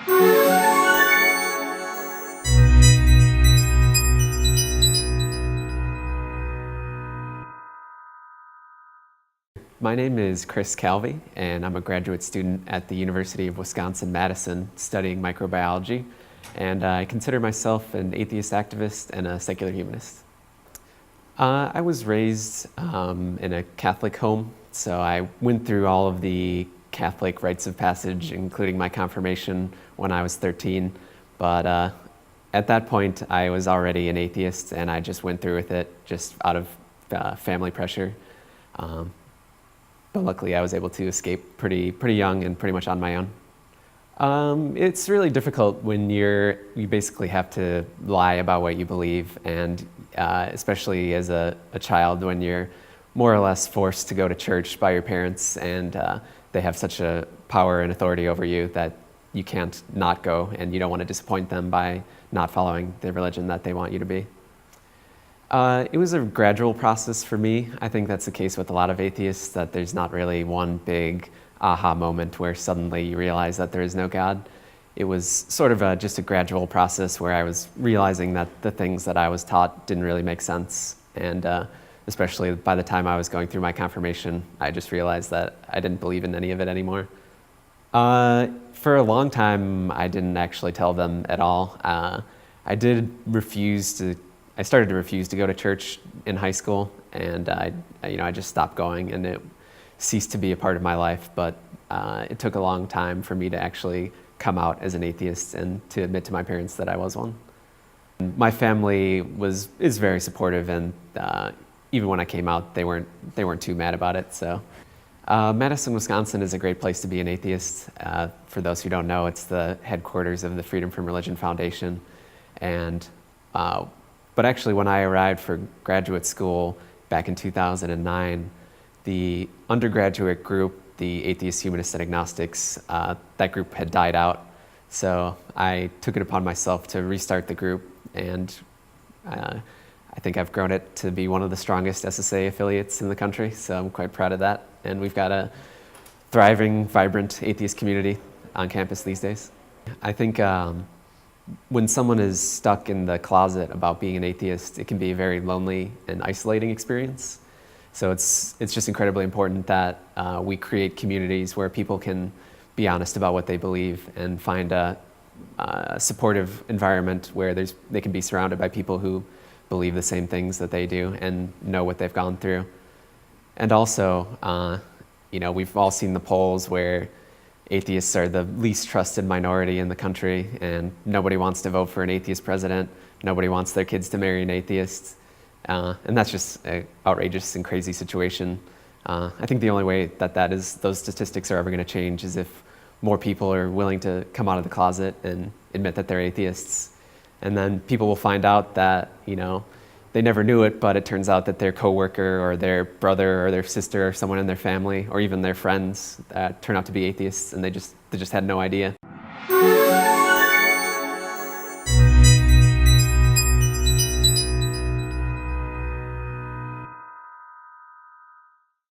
My name is Calvey, and I'm a graduate student at the University of Wisconsin Madison studying microbiology, and I consider myself an atheist activist and a secular humanist. I was raised in a Catholic home, so I went through all of the Catholic rites of passage, including my confirmation when I was 13, but at that point I was already an atheist, and I just went through with it just out of family pressure. But luckily I was able to escape pretty young and pretty much on my own. It's really difficult when you basically have to lie about what you believe, and especially as a child when you're more or less forced to go to church by your parents, and they have such a power and authority over you that you can't not go, and you don't want to disappoint them by not following the religion that they want you to be. It was a gradual process for me. I think that's the case with a lot of atheists, that there's not really one big aha moment where suddenly you realize that there is no God. It was sort of just a gradual process where I was realizing that the things that I was taught didn't really make sense. And especially by the time I was going through my confirmation, I just realized that I didn't believe in any of it anymore. For a long time, I didn't actually tell them at all. I started to refuse to go to church in high school, and I just stopped going, and it ceased to be a part of my life. But it took a long time for me to actually come out as an atheist and to admit to my parents that I was one. My family is very supportive, and even when I came out, they weren't too mad about it. So Madison, Wisconsin is a great place to be an atheist. For those who don't know, it's the headquarters of the Freedom from Religion Foundation, and but actually, when I arrived for graduate school back in 2009, the undergraduate group, the Atheists, Humanists, and Agnostics, that group had died out. So I took it upon myself to restart the group, and I think I've grown it to be one of the strongest SSA affiliates in the country, so I'm quite proud of that. And we've got a thriving, vibrant atheist community on campus these days. I think when someone is stuck in the closet about being an atheist, it can be a very lonely and isolating experience. So it's just incredibly important that we create communities where people can be honest about what they believe and find a supportive environment where they can be surrounded by people who believe the same things that they do and know what they've gone through. And also, we've all seen the polls where atheists are the least trusted minority in the country, and nobody wants to vote for an atheist president. Nobody wants their kids to marry an atheist. And that's just an outrageous and crazy situation. I think the only way that those statistics are ever going to change is if more people are willing to come out of the closet and admit that they're atheists. And then people will find out that, they never knew it, but it turns out that their coworker or their brother or their sister or someone in their family or even their friends turn out to be atheists, and they just had no idea.